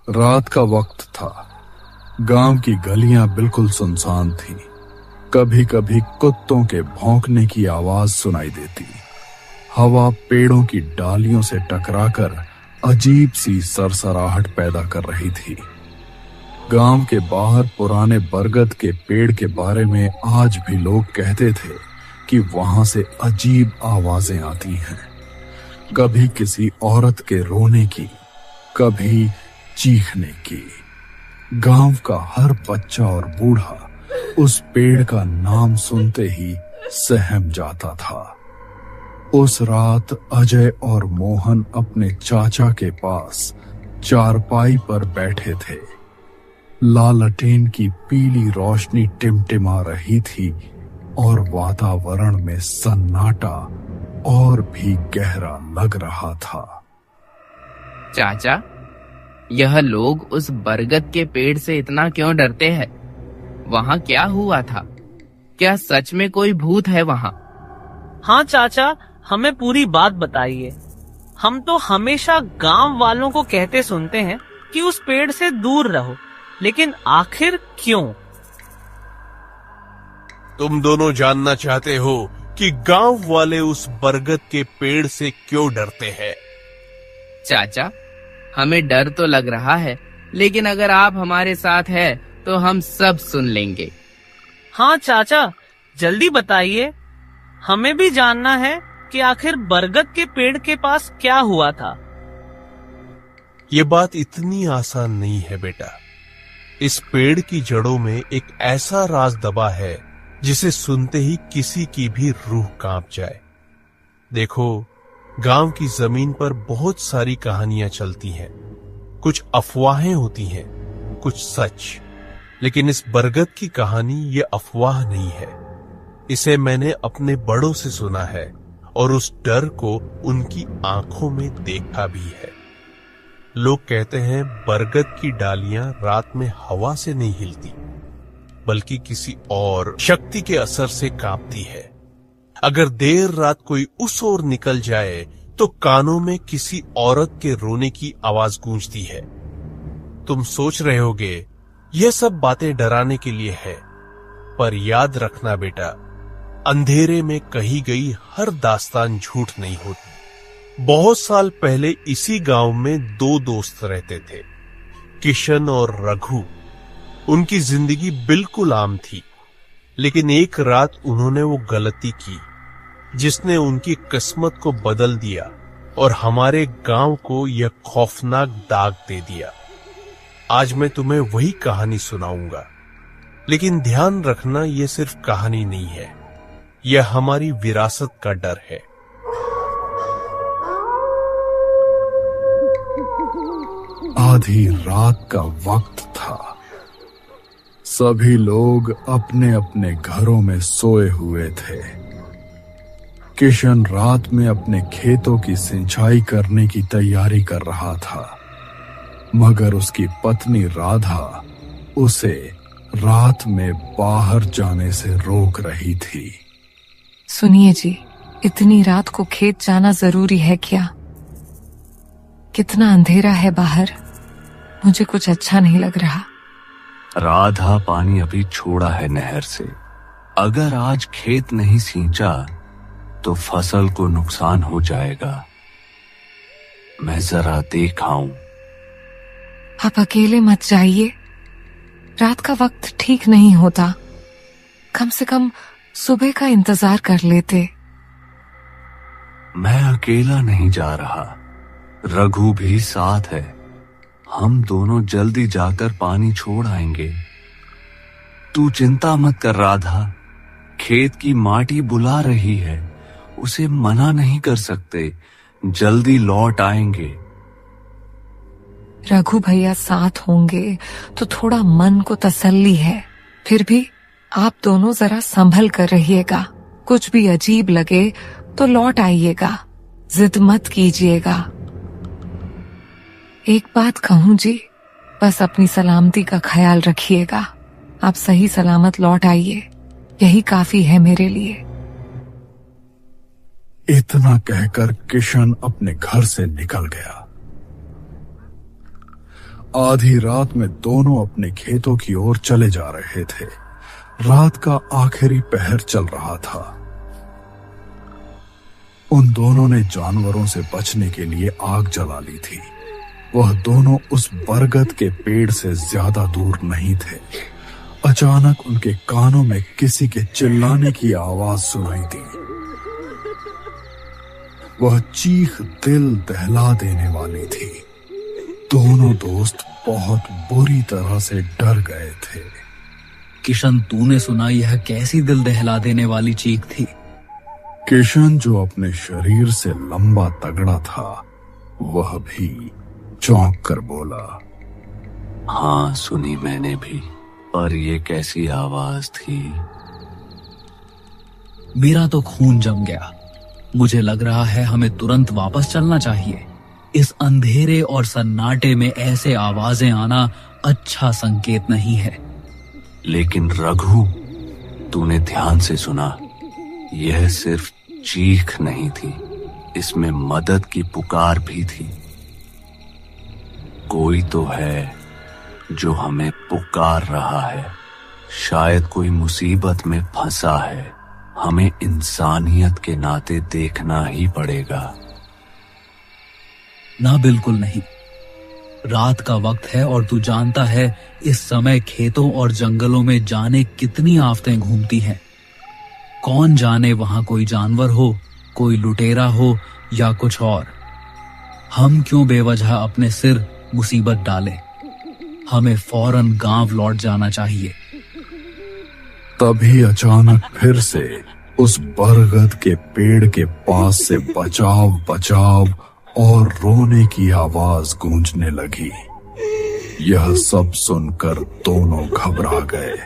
रात का वक्त था। गांव की गलियां बिल्कुल सुनसान थीं। कभी कभी कुत्तों के भौंकने की आवाज सुनाई देती। हवा पेड़ों की डालियों से टकराकर अजीब सी सरसराहट पैदा कर रही थी। गांव के बाहर पुराने बरगद के पेड़ के बारे में आज भी लोग कहते थे कि वहां से अजीब आवाजें आती हैं। कभी किसी औरत के रोने की, कभी चीखने की। गांव का हर बच्चा और बूढ़ा उस पेड़ का नाम सुनते ही सहम जाता था। उस रात अजय और मोहन अपने चाचा के पास चारपाई पर बैठे थे। लालटेन की पीली रोशनी टिमटिमा रही थी और वातावरण में सन्नाटा और भी गहरा लग रहा था। चाचा, यह लोग उस बरगद के पेड़ से इतना क्यों डरते हैं? वहाँ क्या हुआ था? क्या सच में कोई भूत है वहाँ? हाँ चाचा, हमें पूरी बात बताइए। हम तो हमेशा गांव वालों को कहते सुनते हैं कि उस पेड़ से दूर रहो, लेकिन आखिर क्यों? तुम दोनों जानना चाहते हो कि गांव वाले उस बरगद के पेड़ से क्यों डरते हैं? चाचा, हमें डर तो लग रहा है, लेकिन अगर आप हमारे साथ हैं तो हम सब सुन लेंगे। हाँ चाचा, जल्दी बताइए। हमें भी जानना है कि आखिर बरगद के पेड़ के पास क्या हुआ था। ये बात इतनी आसान नहीं है बेटा। इस पेड़ की जड़ों में एक ऐसा राज दबा है जिसे सुनते ही किसी की भी रूह कांप जाए। देखो, गांव की जमीन पर बहुत सारी कहानियां चलती हैं। कुछ अफवाहें होती हैं, कुछ सच। लेकिन इस बरगद की कहानी ये अफवाह नहीं है। इसे मैंने अपने बड़ों से सुना है और उस डर को उनकी आंखों में देखा भी है। लोग कहते हैं बरगद की डालियां रात में हवा से नहीं हिलती, बल्कि किसी और शक्ति के असर से कांपती है। अगर देर रात कोई उस ओर निकल जाए तो कानों में किसी औरत के रोने की आवाज गूंजती है। तुम सोच रहे होगे यह सब बातें डराने के लिए है, पर याद रखना बेटा, अंधेरे में कही गई हर दास्तान झूठ नहीं होती। बहुत साल पहले इसी गांव में दो दोस्त रहते थे, किशन और रघु। उनकी जिंदगी बिल्कुल आम थी, लेकिन एक रात उन्होंने वो गलती की जिसने उनकी किस्मत को बदल दिया और हमारे गांव को यह खौफनाक दाग दे दिया। आज मैं तुम्हें वही कहानी सुनाऊंगा, लेकिन ध्यान रखना यह सिर्फ कहानी नहीं है, यह हमारी विरासत का डर है। आधी रात का वक्त था। सभी लोग अपने अपने घरों में सोए हुए थे। किशन रात में अपने खेतों की सिंचाई करने की तैयारी कर रहा था, मगर उसकी पत्नी राधा उसे रात में बाहर जाने से रोक रही थी। सुनिए जी, इतनी रात को खेत जाना जरूरी है क्या? कितना अंधेरा है बाहर, मुझे कुछ अच्छा नहीं लग रहा। राधा, पानी अभी छोड़ा है नहर से। अगर आज खेत नहीं सींचा तो फसल को नुकसान हो जाएगा। मैं जरा देख आऊं। आप अकेले मत जाइए, रात का वक्त ठीक नहीं होता। कम से कम सुबह का इंतजार कर लेते। मैं अकेला नहीं जा रहा, रघु भी साथ है। हम दोनों जल्दी जाकर पानी छोड़ आएंगे। तू चिंता मत कर राधा, खेत की माटी बुला रही है, उसे मना नहीं कर सकते। जल्दी लौट आएंगे। रघु भैया साथ होंगे तो थोड़ा मन को तसल्ली है। फिर भी आप दोनों जरा संभल कर रहिएगा। कुछ भी अजीब लगे तो लौट आइएगा, जिद मत कीजिएगा। एक बात कहूं जी, बस अपनी सलामती का ख्याल रखिएगा। आप सही सलामत लौट आइए, यही काफी है मेरे लिए। इतना कहकर किशन अपने घर से निकल गया। आधी रात में दोनों अपने खेतों की ओर चले जा रहे थे। रात का आखिरी पहर चल रहा था। उन दोनों ने जानवरों से बचने के लिए आग जला ली थी। वह दोनों उस बरगद के पेड़ से ज्यादा दूर नहीं थे। अचानक उनके कानों में किसी के चिल्लाने की आवाज सुनाई दी। वह चीख दिल दहला देने वाली थी। दोनों दोस्त बहुत बुरी तरह से डर गए थे। किशन, तूने सुना यह कैसी दिल दहला देने वाली चीख थी? किशन, जो अपने शरीर से लंबा तगड़ा था, वह भी चौंक कर बोला, हाँ सुनी मैंने भी, पर ये कैसी आवाज थी? मेरा तो खून जम गया। मुझे लग रहा है हमें तुरंत वापस चलना चाहिए। इस अंधेरे और सन्नाटे में ऐसे आवाजें आना अच्छा संकेत नहीं है। लेकिन रघु, तूने ध्यान से सुना? यह सिर्फ चीख नहीं थी, इसमें मदद की पुकार भी थी। कोई तो है जो हमें पुकार रहा है। शायद कोई मुसीबत में फंसा है। हमें इंसानियत के नाते देखना ही पड़ेगा। ना, बिल्कुल नहीं। रात का वक्त है और तू जानता है इस समय खेतों और जंगलों में जाने कितनी आफतें घूमती हैं। कौन जाने वहां कोई जानवर हो, कोई लुटेरा हो या कुछ और। हम क्यों बेवजह अपने सिर मुसीबत डालें? हमें फौरन गांव लौट जाना चाहिए। तभी अचानक फिर से उस बरगद के पेड़ के पास से बचाव बचाव और रोने की आवाज गूंजने लगी। यह सब सुनकर दोनों घबरा गए।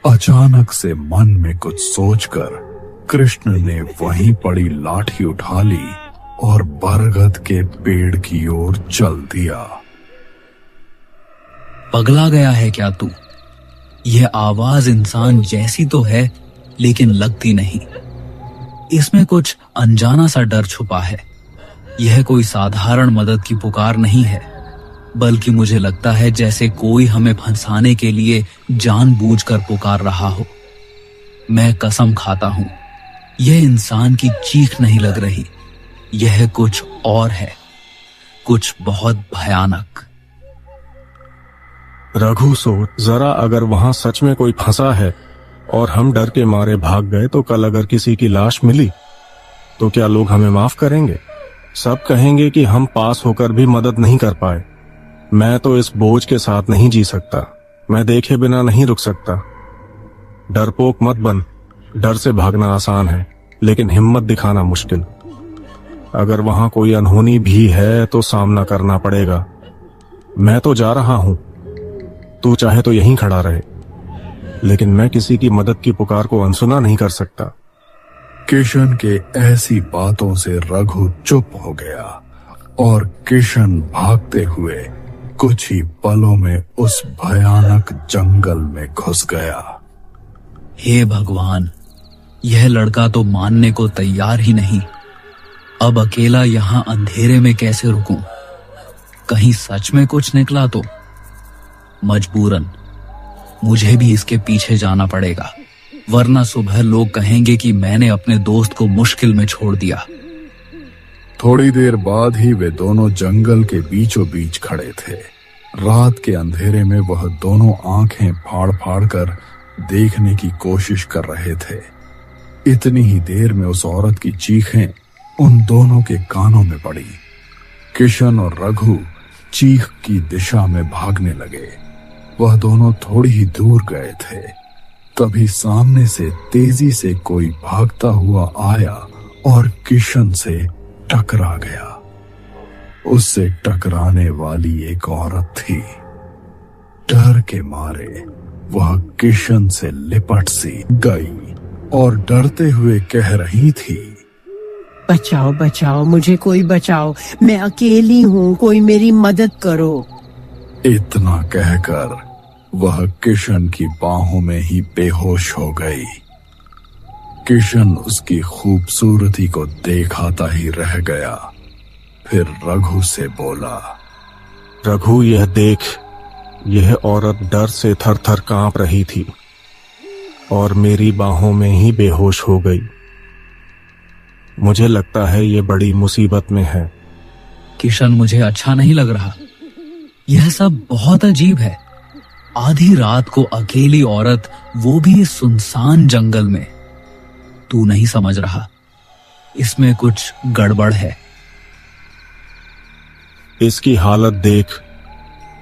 अचानक से मन में कुछ सोचकर कृष्ण ने वहीं पड़ी लाठी उठा ली और बरगद के पेड़ की ओर चल दिया। पगला गया है क्या तू? यह आवाज इंसान जैसी तो है, लेकिन लगती नहीं। इसमें कुछ अनजाना सा डर छुपा है। यह कोई साधारण मदद की पुकार नहीं है, बल्कि मुझे लगता है जैसे कोई हमें फंसाने के लिए जानबूझकर पुकार रहा हो। मैं कसम खाता हूं, यह इंसान की चीख नहीं लग रही। यह कुछ और है, कुछ बहुत भयानक। रघु, सोच जरा, अगर वहां सच में कोई फंसा है और हम डर के मारे भाग गए तो कल अगर किसी की लाश मिली तो क्या लोग हमें माफ करेंगे? सब कहेंगे कि हम पास होकर भी मदद नहीं कर पाए। मैं तो इस बोझ के साथ नहीं जी सकता। मैं देखे बिना नहीं रुक सकता। डरपोक मत बन। डर से भागना आसान है, लेकिन हिम्मत दिखाना मुश्किल। अगर वहां कोई अनहोनी भी है तो सामना करना पड़ेगा। मैं तो जा रहा हूं, तू चाहे तो यहीं खड़ा रहे, लेकिन मैं किसी की मदद की पुकार को अनसुना नहीं कर सकता। किशन के ऐसी बातों से रघु चुप हो गया और किशन भागते हुए कुछ ही पलों में उस भयानक जंगल में घुस गया। हे भगवान, यह लड़का तो मानने को तैयार ही नहीं। अब अकेला यहां अंधेरे में कैसे रुकूं? कहीं सच में कुछ निकला तो? मजबूरन मुझे भी इसके पीछे जाना पड़ेगा, वरना सुबह लोग कहेंगे कि मैंने अपने दोस्त को मुश्किल में छोड़ दिया। थोड़ी देर बाद ही वे दोनों जंगल के बीचों बीच खड़े थे। रात के अंधेरे में वह दोनों आंखें फाड़ फाड़ कर देखने की कोशिश कर रहे थे। इतनी ही देर में उस औरत की चीखें उन दोनों के कानों में पड़ी। किशन और रघु चीख की दिशा में भागने लगे। वह दोनों थोड़ी ही दूर गए थे, तभी सामने से तेजी से कोई भागता हुआ आया और किशन से टकरा गया। उससे टकराने वाली एक औरत थी। डर के मारे वह किशन से लिपट सी गई और डरते हुए कह रही थी, बचाओ बचाओ, मुझे कोई बचाओ, मैं अकेली हूँ, कोई मेरी मदद करो। इतना कहकर वह किशन की बाहों में ही बेहोश हो गई। किशन उसकी खूबसूरती को देखता ही रह गया। फिर रघु से बोला, रघु, यह देख, यह औरत डर से थर थर कांप रही थी और मेरी बाहों में ही बेहोश हो गई। मुझे लगता है ये बड़ी मुसीबत में है। किशन, मुझे अच्छा नहीं लग रहा। यह सब बहुत अजीब है। आधी रात को अकेली औरत, वो भी इस सुनसान जंगल में। तू नहीं समझ रहा, इसमें कुछ गड़बड़ है। इसकी हालत देख,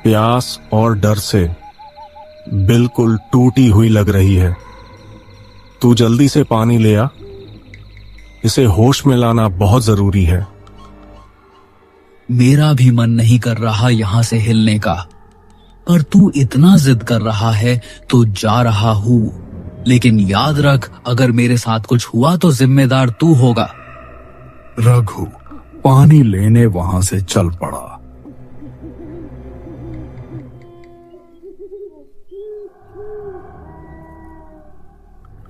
प्यास और डर से बिल्कुल टूटी हुई लग रही है। तू जल्दी से पानी ले आ, इसे होश में लाना बहुत जरूरी है। मेरा भी मन नहीं कर रहा यहां से हिलने का, पर तू इतना जिद कर रहा है तो जा रहा हूं। लेकिन याद रख, अगर मेरे साथ कुछ हुआ तो जिम्मेदार तू होगा। रघु पानी लेने वहां से चल पड़ा।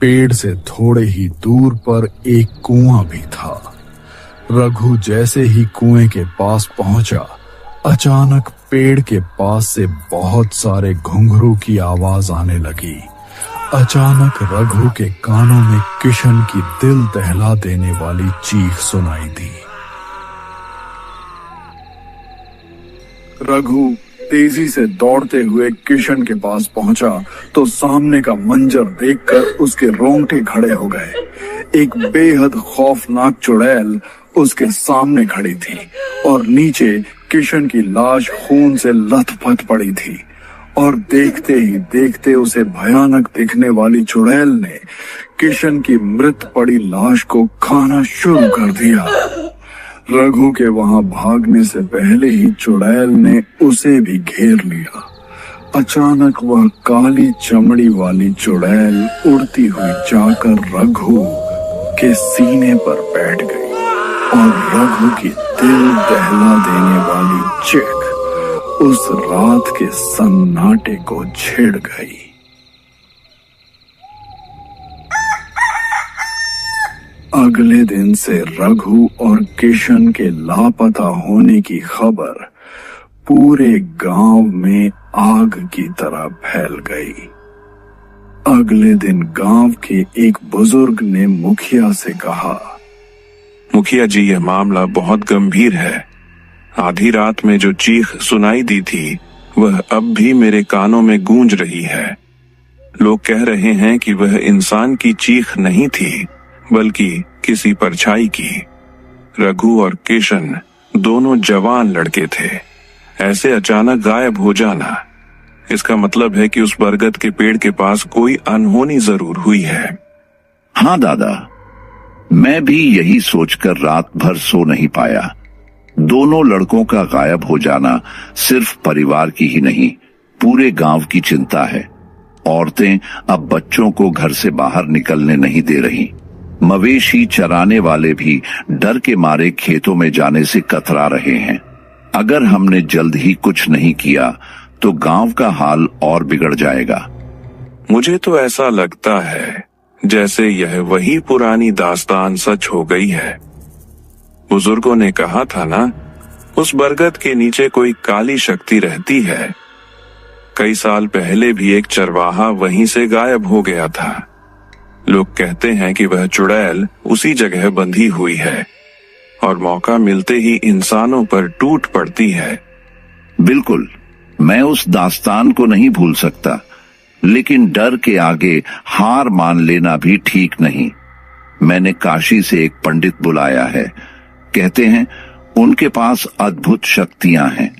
पेड़ से थोड़े ही दूर पर एक कुआं भी था। रघु जैसे ही कुएं के पास पहुंचा, अचानक पेड़ के पास से बहुत सारे घुंघरू की आवाज आने लगी। अचानक रघु के कानों में किशन की दिल दहला देने वाली चीख सुनाई दी। रघु तेजी से दौड़ते हुए किशन के पास पहुंचा तो सामने का मंजर देखकर उसके रोंगटे खड़े हो गए। एक बेहद खौफनाक चुड़ैल उसके सामने खड़ी थी और नीचे किशन की लाश खून से लथपथ पड़ी थी। और देखते ही देखते उसे भयानक दिखने वाली चुड़ैल ने किशन की मृत पड़ी लाश को खाना शुरू कर दिया। रघु के वहां भागने से पहले ही चुड़ैल ने उसे भी घेर लिया। अचानक वह काली चमड़ी वाली चुड़ैल उड़ती हुई जाकर रघु के सीने पर बैठ गई और रघु की दिल दहला देने वाली चीख उस रात के सन्नाटे को छेड़ गई। अगले दिन से रघु और किशन के लापता होने की खबर पूरे गांव में आग की तरह फैल गई। अगले दिन गांव के एक बुजुर्ग ने मुखिया से कहा, मुखिया जी, यह मामला बहुत गंभीर है। आधी रात में जो चीख सुनाई दी थी वह अब भी मेरे कानों में गूंज रही है। लोग कह रहे हैं कि वह इंसान की चीख नहीं थी बल्कि किसी परछाई की। रघु और किशन दोनों जवान लड़के थे। ऐसे अचानक गायब हो जाना, इसका मतलब है कि उस बरगद के पेड़ के पास कोई अनहोनी जरूर हुई है। हाँ दादा, मैं भी यही सोचकर रात भर सो नहीं पाया। दोनों लड़कों का गायब हो जाना सिर्फ परिवार की ही नहीं, पूरे गांव की चिंता है। औरतें अब बच्चों को घर से बाहर निकलने नहीं दे रही। मवेशी चराने वाले भी डर के मारे खेतों में जाने से कतरा रहे हैं। अगर हमने जल्द ही कुछ नहीं किया तो गांव का हाल और बिगड़ जाएगा। मुझे तो ऐसा लगता है जैसे यह वही पुरानी दास्तान सच हो गई है। बुजुर्गों ने कहा था ना, उस बरगद के नीचे कोई काली शक्ति रहती है। कई साल पहले भी एक चरवाहा वहीं से गायब हो गया था। लोग कहते हैं कि वह चुड़ैल उसी जगह बंधी हुई है और मौका मिलते ही इंसानों पर टूट पड़ती है। बिल्कुल, मैं उस दास्तान को नहीं भूल सकता, लेकिन डर के आगे हार मान लेना भी ठीक नहीं। मैंने काशी से एक पंडित बुलाया है। कहते हैं उनके पास अद्भुत शक्तियां हैं।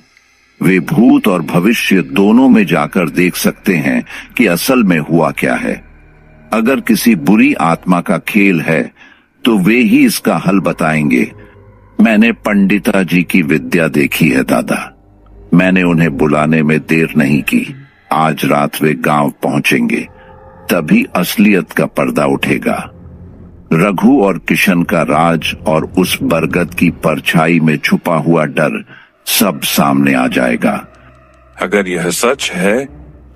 वे भूत और भविष्य दोनों में जाकर देख सकते हैं कि असल में हुआ क्या है। अगर किसी बुरी आत्मा का खेल है तो वे ही इसका हल बताएंगे। मैंने पंडिता जी की विद्या देखी है दादा। मैंने उन्हें बुलाने में देर नहीं की। आज रात वे गांव पहुंचेंगे, तभी असलियत का पर्दा उठेगा। रघु और किशन का राज और उस बरगद की परछाई में छुपा हुआ डर सब सामने आ जाएगा। अगर यह सच है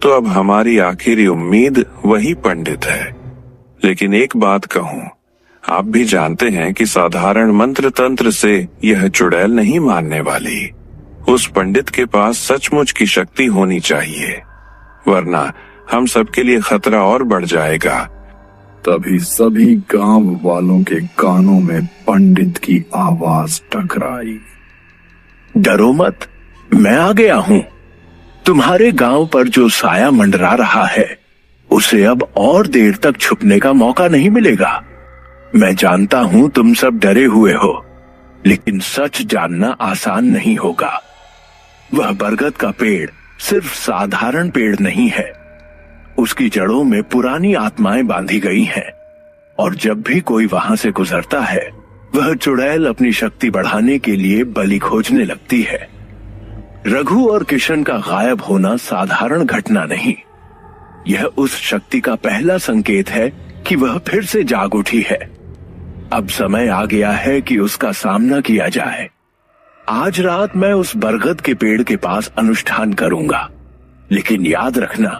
तो अब हमारी आखिरी उम्मीद वही पंडित है। लेकिन एक बात कहूं, आप भी जानते हैं कि साधारण मंत्र तंत्र से यह चुड़ैल नहीं मानने वाली। उस पंडित के पास सचमुच की शक्ति होनी चाहिए, वरना हम सबके लिए खतरा और बढ़ जाएगा। तभी सभी गांव वालों के कानों में पंडित की आवाज टकराई। डरो मत, मैं आ गया हूं। तुम्हारे गांव पर जो साया मंडरा रहा है उसे अब और देर तक छुपने का मौका नहीं मिलेगा। मैं जानता हूं तुम सब डरे हुए हो, लेकिन सच जानना आसान नहीं होगा। वह बरगद का पेड़ सिर्फ साधारण पेड़ नहीं है, उसकी जड़ों में पुरानी आत्माएं बांधी गई हैं, और जब भी कोई वहां से गुजरता है वह चुड़ैल अपनी शक्ति बढ़ाने के लिए बलि खोजने लगती है। रघु और किशन का गायब होना साधारण घटना नहीं, यह उस शक्ति का पहला संकेत है कि वह फिर से जाग उठी है। अब समय आ गया है कि उसका सामना किया जाए। आज रात मैं उस बरगद के पेड़ के पास अनुष्ठान करूंगा, लेकिन याद रखना,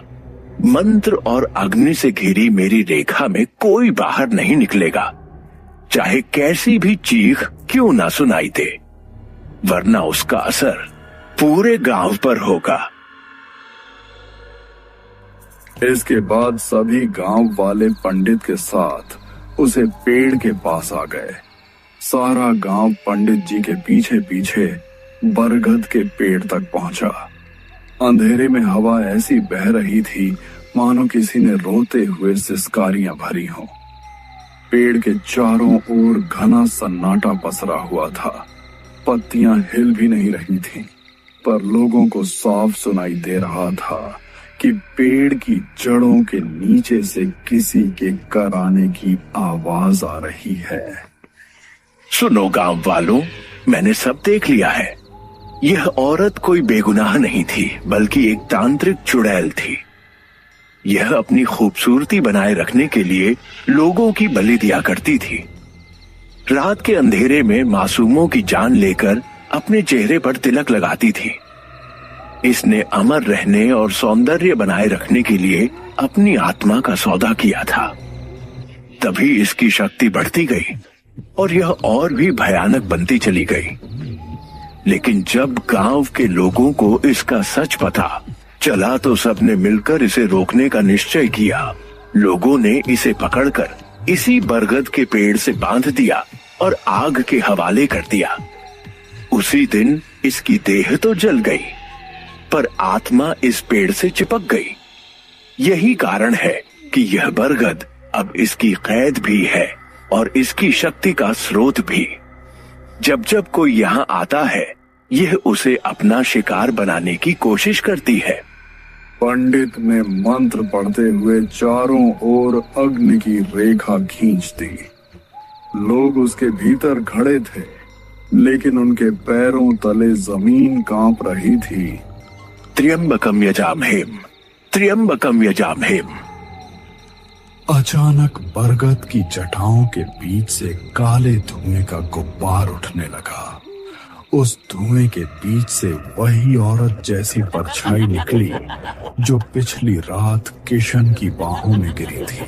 मंत्र और अग्नि से घिरी मेरी रेखा में कोई बाहर नहीं निकलेगा, चाहे कैसी भी चीख क्यों ना सुनाई दे, वरना उसका असर पूरे गांव पर होगा। इसके बाद सभी गांव वाले पंडित के साथ उसे पेड़ के पास आ गए। सारा गांव पंडित जी के पीछे पीछे बरगद के पेड़ तक पहुंचा। अंधेरे में हवा ऐसी बह रही थी मानो किसी ने रोते हुए सिसकारियां भरी हों। पेड़ के चारों ओर घना सन्नाटा पसरा हुआ था। पत्तियां हिल भी नहीं रही थीं, पर लोगों को साफ सुनाई दे रहा था कि पेड़ की जड़ों के नीचे से किसी के कराने की आवाज आ रही है। सुनो गांव वालों, मैंने सब देख लिया है। यह औरत कोई बेगुनाह नहीं थी, बल्कि एक तांत्रिक चुड़ैल थी। यह अपनी खूबसूरती बनाए रखने के लिए लोगों की बलि दिया करती थी। रात के अंधेरे में मासूमों की जान लेकर अपने चेहरे पर तिलक लगाती थी। इसने अमर रहने और सौंदर्य बनाए रखने के लिए अपनी आत्मा का सौदा किया था। तभी इसकी शक्ति बढ़ती गई और यह और भी भयानक बनती चली गई। लेकिन जब गांव के लोगों को इसका सच पता चला तो सबने मिलकर इसे रोकने का निश्चय किया। लोगों ने इसे पकड़कर इसी बरगद के पेड़ से बांध दिया और आग के हवाले कर दिया। उसी दिन इसकी देह तो जल गई, पर आत्मा इस पेड़ से चिपक गई। यही कारण है कि यह बरगद अब इसकी कैद भी है और इसकी शक्ति का स्रोत भी। जब जब कोई यहाँ आता है, यह उसे अपना शिकार बनाने की कोशिश करती है। पंडित ने मंत्र पढ़ते हुए चारों ओर अग्नि की रेखा खींच दी। लोग उसके भीतर खड़े थे, लेकिन उनके पैरों तले जमीन कांप रही थी। त्र्यंबकम यजामहेम, त्र्यंबकम यजामहेम। अचानक बरगद की जटाओं के बीच से काले धुएं का गुब्बार उठने लगा। उस धुएं के बीच से वही औरत जैसी परछाई निकली जो पिछली रात किशन की बाहों में गिरी थी,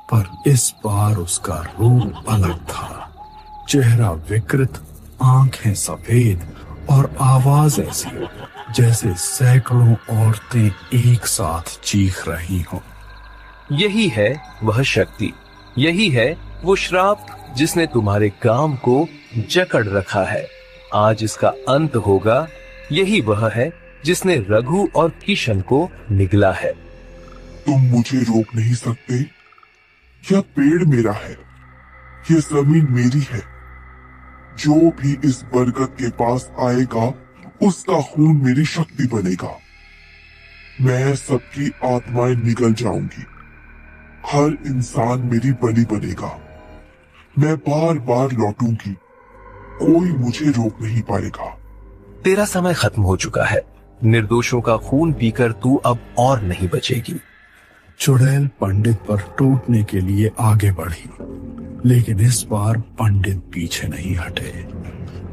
पर इस बार उसका रूप अलग था। चेहरा विकृत, आंखें सफेद और आवाज ऐसी जैसे सैकड़ों औरतें एक साथ चीख रही हों। यही है वह शक्ति, यही है वो श्राप जिसने तुम्हारे गांव को जकड़ रखा है। आज इसका अंत होगा। यही वह है जिसने रघु और किशन को निगला है। तुम मुझे रोक नहीं सकते। यह पेड़ मेरा है, यह जमीन मेरी है। जो भी इस बरगद के पास आएगा उसका खून मेरी शक्ति बनेगा। मैं सबकी आत्माएं निगल जाऊंगी। हर इंसान मेरी बलि बनेगा। मैं बार बार लौटूंगी, कोई मुझे रोक नहीं पाएगा। तेरा समय खत्म हो चुका है। निर्दोषों का खून पीकर तू अब और नहीं बचेगी। चुड़ैल पंडित पर टूटने के लिए आगे बढ़ी, लेकिन इस बार पंडित पीछे नहीं हटे।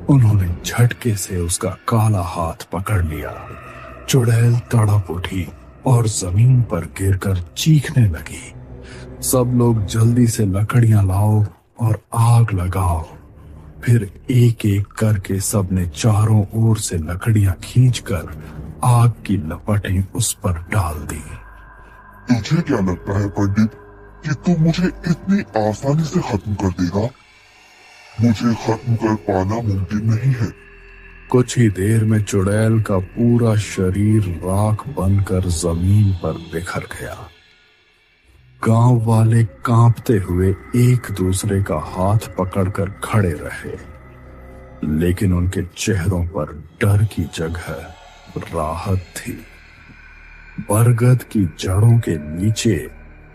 उन्होंने झटके से उसका काला हाथ पकड़ लिया। चुड़ैल तड़प उठी और जमीन पर गिरकर चीखने लगी। सब लोग जल्दी से लकड़ियां लाओ और आग लगाओ। फिर एक एक करके सबने चारों ओर से लकड़ियां खींचकर आग की लपटें उस पर डाल दी। तुझे क्या लगता है पंडित कि तू मुझे इतनी आसानी से खत्म कर देगा? मुझे खत्म कर पाना मुमकिन नहीं है। कुछ ही देर में चुड़ैल का पूरा शरीर राख बनकर जमीन पर बिखर गया। गांव वाले कांपते हुए एक दूसरे का हाथ पकड़कर खड़े रहे, लेकिन उनके चेहरों पर डर की जगह राहत थी। बरगद की जड़ों के नीचे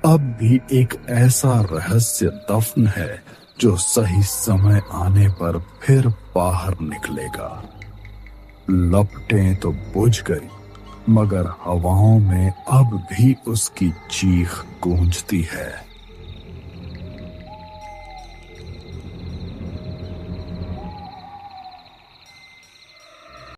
अब भी एक ऐसा रहस्य दफन है जो सही समय आने पर फिर बाहर निकलेगा। लपटें तो बुझ गई, मगर हवाओं में अब भी उसकी चीख गूंजती है।